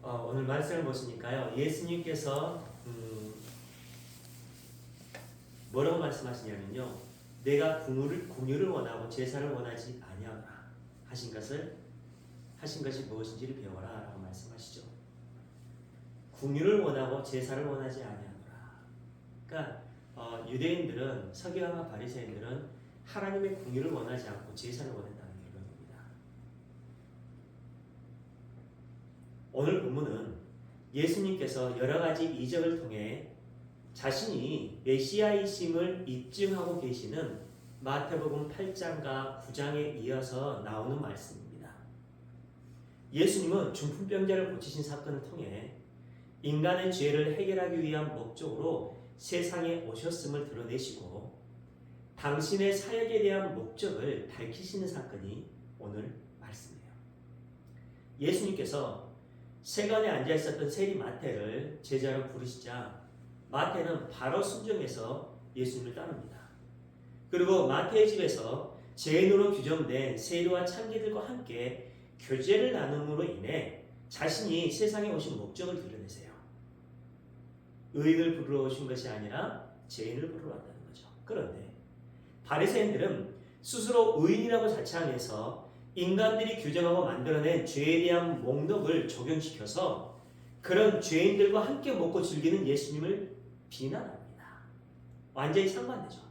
오늘 말씀을 보시니까요. 예수님께서 뭐라고 말씀하시냐면요. 내가 궁유를 원하고 제사를 원하지 아니하노라 하신 것이 무엇인지를 배워라 라고 말씀하시죠. 궁유를 원하고 제사를 원하지 아니하노라. 그러니까 유대인들은, 서기관과 바리새인들은 하나님의 궁유를 원하지 않고 제사를 원한다는 결론입니다. 오늘 본문은 예수님께서 여러 가지 이적을 통해 자신이 메시아이심을 입증하고 계시는 마태복음 8장과 9장에 이어서 나오는 말씀입니다. 예수님은 중풍병자를 고치신 사건을 통해 인간의 죄를 해결하기 위한 목적으로 세상에 오셨음을 드러내시고 당신의 사역에 대한 목적을 밝히시는 사건이 오늘 말씀이에요. 예수님께서 세간에 앉아 있었던 세리 마태를 제자로 부르시자 마태는 바로 순종해서 예수님을 따릅니다. 그리고 마태의 집에서 죄인으로 규정된 세리와 창기들과 함께 교제를 나눔으로 인해 자신이 세상에 오신 목적을 드러내세요. 의인을 부르러 오신 것이 아니라 죄인을 부르러 왔다는 거죠. 그런데 바리새인들은 스스로 의인이라고 자처하면서 인간들이 규정하고 만들어낸 죄에 대한 목록을 적용시켜서 그런 죄인들과 함께 먹고 즐기는 예수님을 비난합니다. 완전히 상반되죠.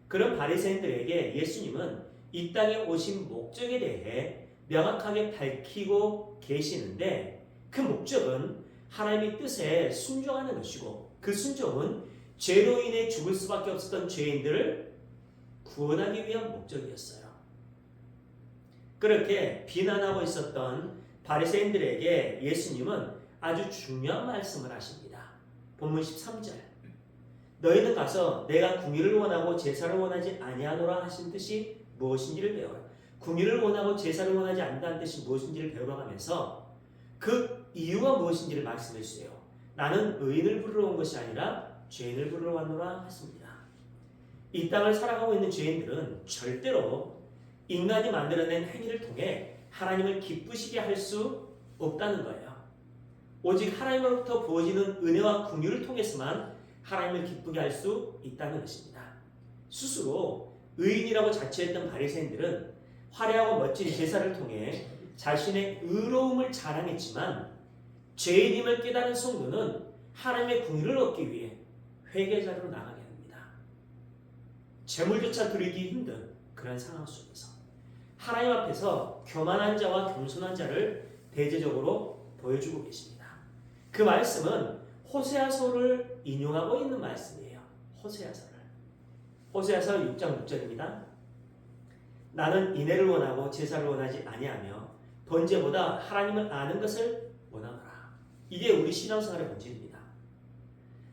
그런 바리새인들에게 예수님은 이 땅에 오신 목적에 대해 명확하게 밝히고 계시는데 그 목적은 하나님의 뜻에 순종하는 것이고 그 순종은 죄로 인해 죽을 수밖에 없었던 죄인들을 구원하기 위한 목적이었어요. 그렇게 비난하고 있었던 바리새인들에게 예수님은 아주 중요한 말씀을 하십니다. 본문 13절 너희는 가서 내가 궁유를 원하고 제사를 원하지 아니하노라 하신 뜻이 무엇인지를 배워라. 궁유를 원하고 제사를 원하지 않는다는 뜻이 무엇인지를 배우러 가면서 그 이유가 무엇인지를 말씀해 주세요. 나는 의인을 부르러 온 것이 아니라 죄인을 부르러 왔노라 했습니다. 이 땅을 살아가고 있는 죄인들은 절대로 인간이 만들어낸 행위를 통해 하나님을 기쁘시게 할 수 없다는 거예요. 오직 하나님으로부터 부어지는 은혜와 긍휼을 통해서만 하나님을 기쁘게 할 수 있다는 것입니다. 스스로 의인이라고 자처했던 바리새인들은 화려하고 멋진 제사를 통해 자신의 의로움을 자랑했지만 죄인임을 깨달은 성도는 하나님의 긍휼을 얻기 위해 회개자로 나가게 합니다. 재물조차 드리기 힘든 그런 상황 속에서 하나님 앞에서 교만한 자와 겸손한 자를 대제적으로 보여주고 계십니다. 그 말씀은 호세아서를 인용하고 있는 말씀이에요. 호세아서 6장 6절입니다. 나는 인애를 원하고 제사를 원하지 아니하며 번제보다 하나님을 아는 것을 원하노라. 이게 우리 신앙생활의 본질입니다.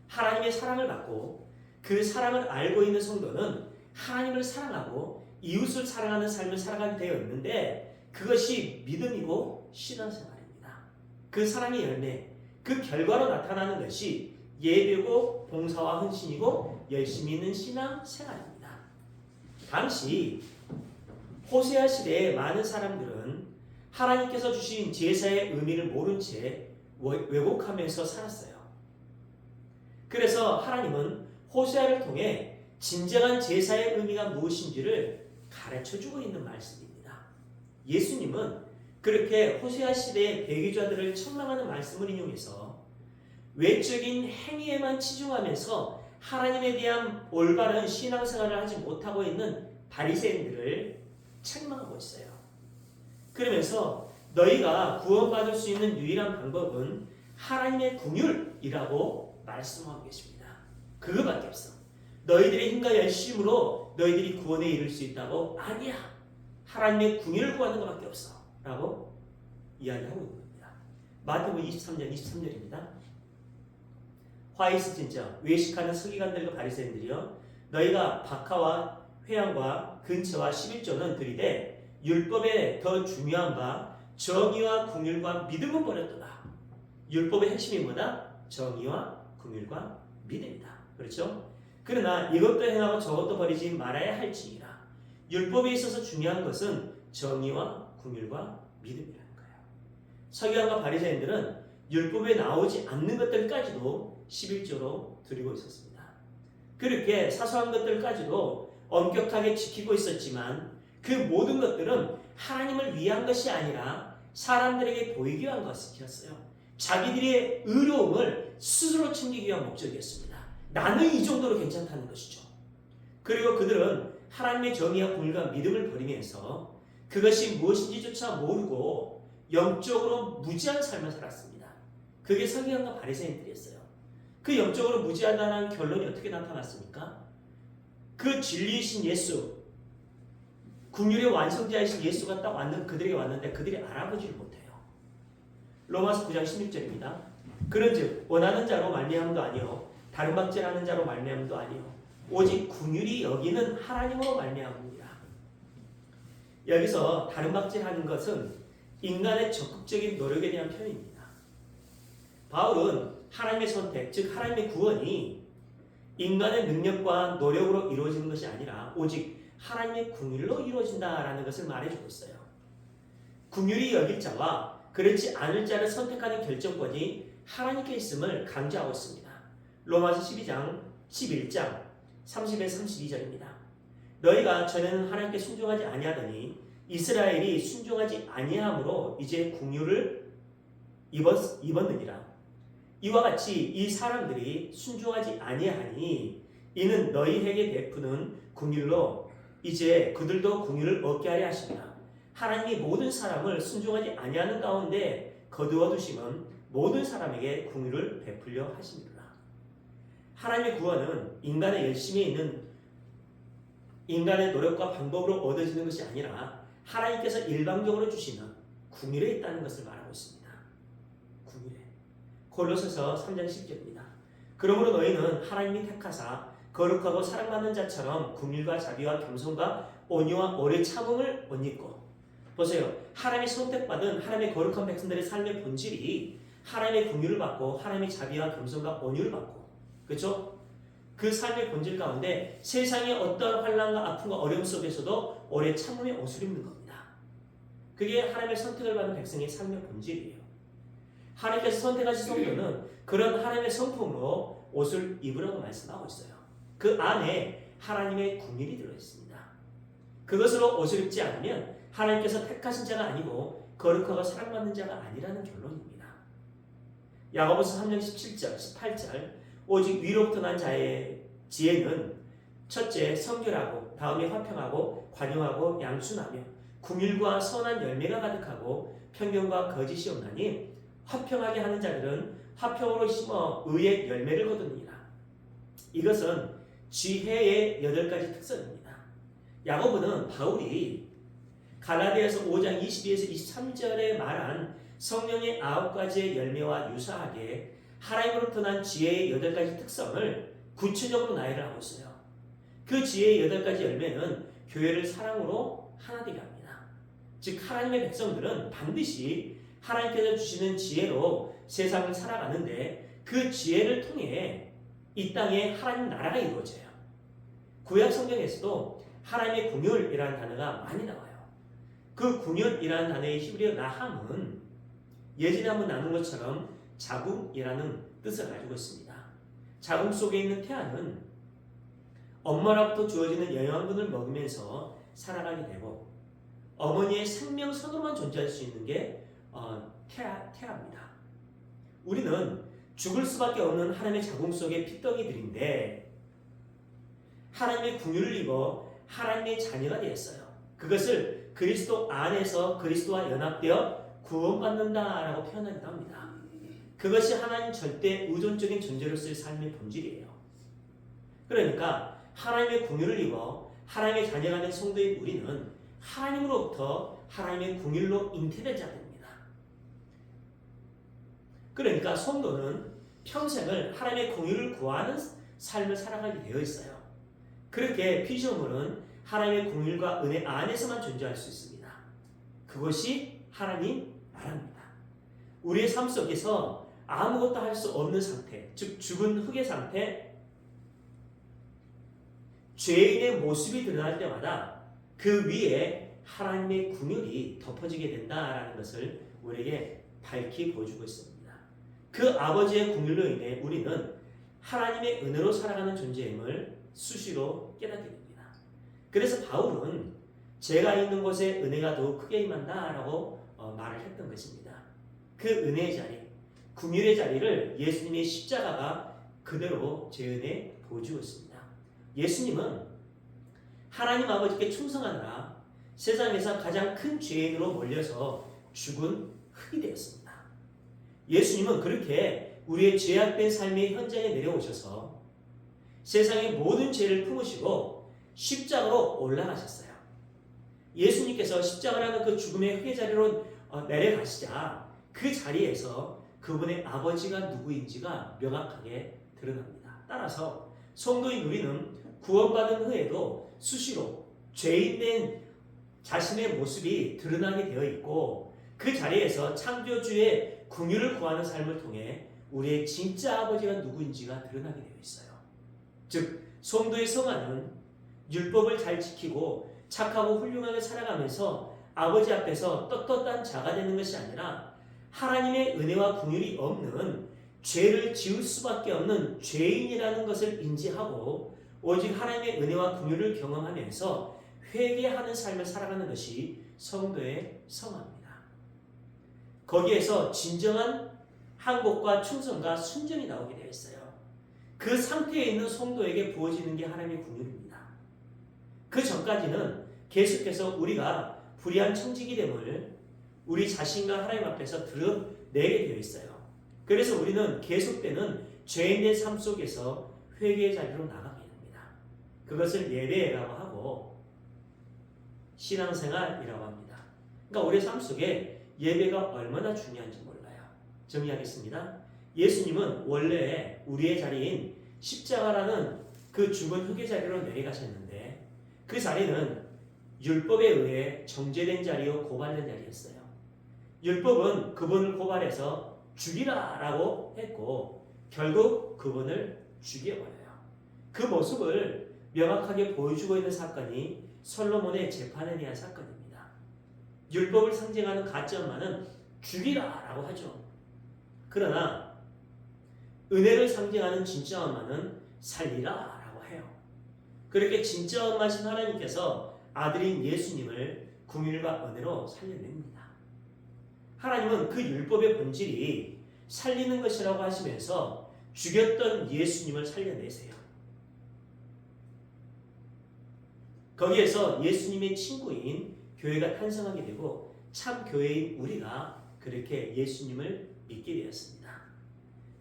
하나님의 사랑을 받고 그 사랑을 알고 있는 성도는 하나님을 사랑하고 이웃을 사랑하는 삶을 살아가게 되어 있는데 그것이 믿음이고 신앙생활입니다. 그 사랑의 열매, 그 결과로 나타나는 것이 예배고 봉사와 헌신이고 열심히 있는 신앙생활입니다. 당시 호세아 시대의 많은 사람들은 하나님께서 주신 제사의 의미를 모른 채 왜곡하면서 살았어요. 그래서 하나님은 호세아를 통해 진정한 제사의 의미가 무엇인지를 가르쳐주고 있는 말씀입니다. 예수님은 그렇게 호세아 시대의 배교자들을 책망하는 말씀을 인용해서 외적인 행위에만 치중하면서 하나님에 대한 올바른 신앙생활을 하지 못하고 있는 바리새인들을 책망하고 있어요. 그러면서 너희가 구원받을 수 있는 유일한 방법은 하나님의 긍휼이라고 말씀하고 계십니다. 그거밖에 없어. 너희들의 힘과 열심으로 너희들이 구원에 이를 수 있다고? 아니야. 하나님의 긍휼을 구하는 것밖에 없어. 라고 이야기하고 있는 겁니다. 마태복음 23장 23절입니다. 화 있을진저 외식하는 서기관들과 바리새인들이여 너희가 박하와 회양과 근처와 11조는 들이되 율법에 더 중요한 바 정의와 긍휼과 믿음은 버렸도다. 율법의 핵심이 뭐다? 정의와 긍휼과 믿음이다. 그렇죠? 그러나 이것도 행하고 저것도 버리지 말아야 할지니라. 율법에 있어서 중요한 것은 정의와 긍휼과 믿음이라는 거예요. 서기관과 바리새인들은 율법에 나오지 않는 것들까지도 11조로 드리고 있었습니다. 그렇게 사소한 것들까지도 엄격하게 지키고 있었지만 그 모든 것들은 하나님을 위한 것이 아니라 사람들에게 보이기 위한 것이었어요. 자기들의 의로움을 스스로 챙기기 위한 목적이었습니다. 나는 이 정도로 괜찮다는 것이죠. 그리고 그들은 하나님의 정의와 공의와 믿음을 버리면서 그것이 무엇인지조차 모르고 영적으로 무지한 삶을 살았습니다. 그게 서기관과 바리새인들이었어요. 그 영적으로 무지하다는 결론이 어떻게 나타났습니까? 그 진리이신 예수, 긍휼의 완성자이신 예수가 딱 그들에게 왔는데 그들이 알아보지를 못해요. 로마서 9장 16절입니다. 그런즉 원하는 자로 말미암음도 아니요 다른 박제하는 자로 말미암음도 아니요 오직 긍휼히 여기는 하나님으로 말미암음이라. 여기서 다른 박제하는 것은 인간의 적극적인 노력에 대한 표현입니다. 바울은 하나님의 선택, 즉 하나님의 구원이 인간의 능력과 노력으로 이루어지는 것이 아니라 오직 하나님의 긍휼로 이루어진다라는 것을 말해주고 있어요. 긍휼히 여길 자와 그렇지 않을 자를 선택하는 결정권이 하나님께 있음을 강조하고 있습니다. 로마서 11장 30에 32절입니다. 너희가 전에는 하나님께 순종하지 아니하더니 이스라엘이 순종하지 아니함으로 이제 긍휼을 입었느니라. 이와 같이 이 사람들이 순종하지 아니하니 이는 너희에게 베푸는 긍휼로 이제 그들도 긍휼을 얻게 하려 하십니다. 하나님이 모든 사람을 순종하지 아니하는 가운데 거두어 두심은 모든 사람에게 긍휼을 베풀려 하십니다. 하나님의 구원은 인간의 열심에 있는 인간의 노력과 방법으로 얻어지는 것이 아니라 하나님께서 일방적으로 주시는 긍휼에 있다는 것을 말하고 있습니다. 긍휼에. 골로새서 3장 10절입니다. 그러므로 너희는 하나님이 택하사 거룩하고 사랑받는 자처럼 긍휼과 자비와 겸손과 온유와 오래 참음을 옷 입고. 보세요. 하나님의 선택받은 하나님의 거룩한 백성들의 삶의 본질이 하나님의 긍휼을 받고 하나님의 자비와 겸손과 온유를 받고, 그렇죠? 그 삶의 본질 가운데 세상의 어떤 환난과 아픔과 어려움 속에서도 오래 참음의 옷을 입는 겁니다. 그게 하나님의 선택을 받은 백성의 삶의 본질이에요. 하나님께서 선택하신 성도는 그런 하나님의 성품으로 옷을 입으라고 말씀하고 있어요. 그 안에 하나님의 긍휼이 들어있습니다. 그것으로 옷을 입지 않으면 하나님께서 택하신 자가 아니고 거룩하고 사랑받는 자가 아니라는 결론입니다. 야고보서 3장 17절, 18절 오직 위로부터 난 자의 지혜는 첫째 성결하고 다음에 화평하고 관용하고 양순하며 긍휼과 선한 열매가 가득하고 편견과 거짓이 없나니 화평하게 하는 자들은 화평으로 심어 의의 열매를 거두느니라. 이것은 지혜의 8가지 특성입니다. 야고보는 바울이 갈라디아서 5장 22에서 23절에 말한 성령의 9가지의 열매와 유사하게 하나님으로부터 난 지혜의 8가지 특성을 구체적으로 나열을 하고 있어요. 그 지혜의 8가지 열매는 교회를 사랑으로 하나 되게 합니다. 즉 하나님의 백성들은 반드시 하나님께서 주시는 지혜로 세상을 살아가는데 그 지혜를 통해 이 땅에 하나님 나라가 이루어져요. 구약 성경에서도 하나님의 긍휼이라는 단어가 많이 나와요. 그 긍휼이라는 단어의 히브리어 나함은 예전에 한번 나눈 것처럼 자궁이라는 뜻을 가지고 있습니다. 자궁 속에 있는 태아는 엄마로부터 주어지는 영양분을 먹으면서 살아가게 되고 어머니의 생명선으로만 존재할 수 있는 게 태아입니다. 우리는 죽을 수밖에 없는 하나님의 자궁 속의 피덩이들인데 하나님의 긍휼을 입어 하나님의 자녀가 되었어요. 그것을 그리스도 안에서 그리스도와 연합되어 구원받는다라고 표현하기도 합니다. 그것이 하나님 절대 의존적인 존재로서의 삶의 본질이에요. 그러니까 하나님의 긍휼을 입어 하나님의 자녀가 된 성도인 우리는 하나님으로부터 하나님의 긍휼로 잉태된 자들입니다. 그러니까 성도는 평생을 하나님의 긍휼을 구하는 삶을 살아가게 되어 있어요. 그렇게 피조물은 하나님의 긍휼과 은혜 안에서만 존재할 수 있습니다. 그것이 하나님 나라입니다. 우리의 삶 속에서 아무것도 할 수 없는 상태, 즉 죽은 흙의 상태, 죄인의 모습이 드러날 때마다 그 위에 하나님의 긍휼이 덮어지게 된다라는 것을 우리에게 밝히 보여주고 있습니다. 그 아버지의 긍휼로 인해 우리는 하나님의 은혜로 살아가는 존재임을 수시로 깨닫게 됩니다. 그래서 바울은 제가 있는 곳에 은혜가 더욱 크게 임한다라고 말을 했던 것입니다. 그 은혜의 자리, 긍휼의 자리를 예수님의 십자가가 그대로 제 은혜에 보여주었습니다. 예수님은 하나님 아버지께 충성하느라 세상에서 가장 큰 죄인으로 몰려서 죽은 흙이 되었습니다. 예수님은 그렇게 우리의 죄악된 삶의 현장에 내려오셔서 세상의 모든 죄를 품으시고 십자가로 올라가셨어요. 예수님께서 십자가라는 그 죽음의 흙의 자리로 내려가시자 그 자리에서 그분의 아버지가 누구인지가 명확하게 드러납니다. 따라서 성도인 우리는 구원받은 후에도 수시로 죄인된 자신의 모습이 드러나게 되어 있고 그 자리에서 창조주의 긍휼을 구하는 삶을 통해 우리의 진짜 아버지가 누구인지가 드러나게 되어 있어요. 즉 성도의 성화는 율법을 잘 지키고 착하고 훌륭하게 살아가면서 아버지 앞에서 떳떳한 자가 되는 것이 아니라 하나님의 은혜와 긍휼이 없는 죄를 지을 수밖에 없는 죄인이라는 것을 인지하고 오직 하나님의 은혜와 긍휼을 경험하면서 회개하는 삶을 살아가는 것이 성도의 성화입니다. 거기에서 진정한 항복과 충성과 순전이 나오게 되어 있어요. 그 상태에 있는 성도에게 부어지는 게 하나님의 긍휼입니다. 그 전까지는 계속해서 우리가 불의한 청지기 됨을 우리 자신과 하나님 앞에서 드러내게 되어 있어요. 그래서 우리는 계속되는 죄인의 삶 속에서 회개의 자리로 나가게 됩니다. 그것을 예배라고 하고 신앙생활이라고 합니다. 그러니까 우리의 삶 속에 예배가 얼마나 중요한지 몰라요. 정리하겠습니다. 예수님은 원래 우리의 자리인 십자가라는 그 죽은 흙의 자리로 내려가셨는데 그 자리는 율법에 의해 정죄된 자리요 고발된 자리였어요. 율법은 그분을 고발해서 죽이라 라고 했고 결국 그분을 죽여버려요. 그 모습을 명확하게 보여주고 있는 사건이 솔로몬의 재판에 대한 사건입니다. 율법을 상징하는 가짜 엄마는 죽이라 라고 하죠. 그러나 은혜를 상징하는 진짜 엄마는 살리라 라고 해요. 그렇게 진짜 엄마신 하나님께서 아들인 예수님을 긍휼과 은혜로 살려냅니다. 하나님은 그 율법의 본질이 살리는 것이라고 하시면서 죽였던 예수님을 살려내세요. 거기에서 예수님의 친구인 교회가 탄생하게 되고 참 교회인 우리가 그렇게 예수님을 믿게 되었습니다.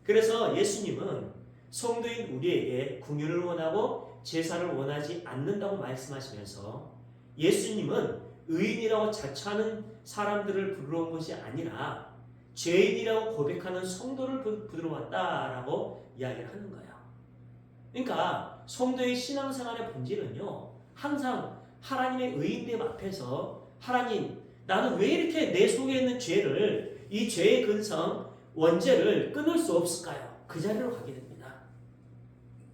그래서 예수님은 성도인 우리에게 긍휼을 원하고 제사를 원하지 않는다고 말씀하시면서 예수님은 의인이라고 자처하는 사람들을 부르러 온 것이 아니라 죄인이라고 고백하는 성도를 부르러 왔다라고 이야기를 하는 거예요. 그러니까 성도의 신앙생활의 본질은요, 항상 하나님의 의인됨 앞에서 하나님, 나는 왜 이렇게 내 속에 있는 죄를, 이 죄의 근성, 원죄를 끊을 수 없을까요? 그 자리로 가게 됩니다.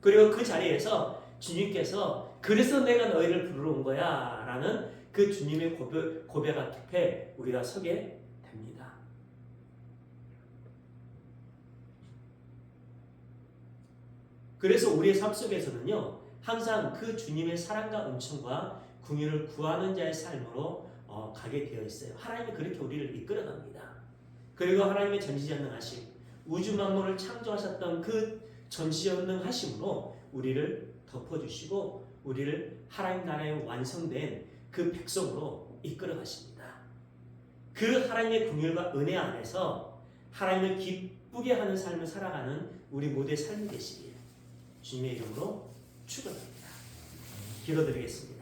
그리고 그 자리에서 주님께서 그래서 내가 너희를 부르러 온 거야 라는 그 주님의 고백 앞에 우리가 서게 됩니다. 그래서 우리의 삶 속에서는요, 항상 그 주님의 사랑과 은총과 긍휼을 구하는 자의 삶으로 가게 되어 있어요. 하나님이 그렇게 우리를 이끌어갑니다. 그리고 하나님의 전지전능하심, 우주 만물을 창조하셨던 그 전지전능하심으로 우리를 덮어주시고 우리를 하나님 나라의 완성된 그 백성으로 이끌어 가십니다. 그 하나님의 긍휼과 은혜 안에서 하나님을 기쁘게 하는 삶을 살아가는 우리 모두의 삶이 되시길 주님의 이름으로 축원합니다. 기도드리겠습니다.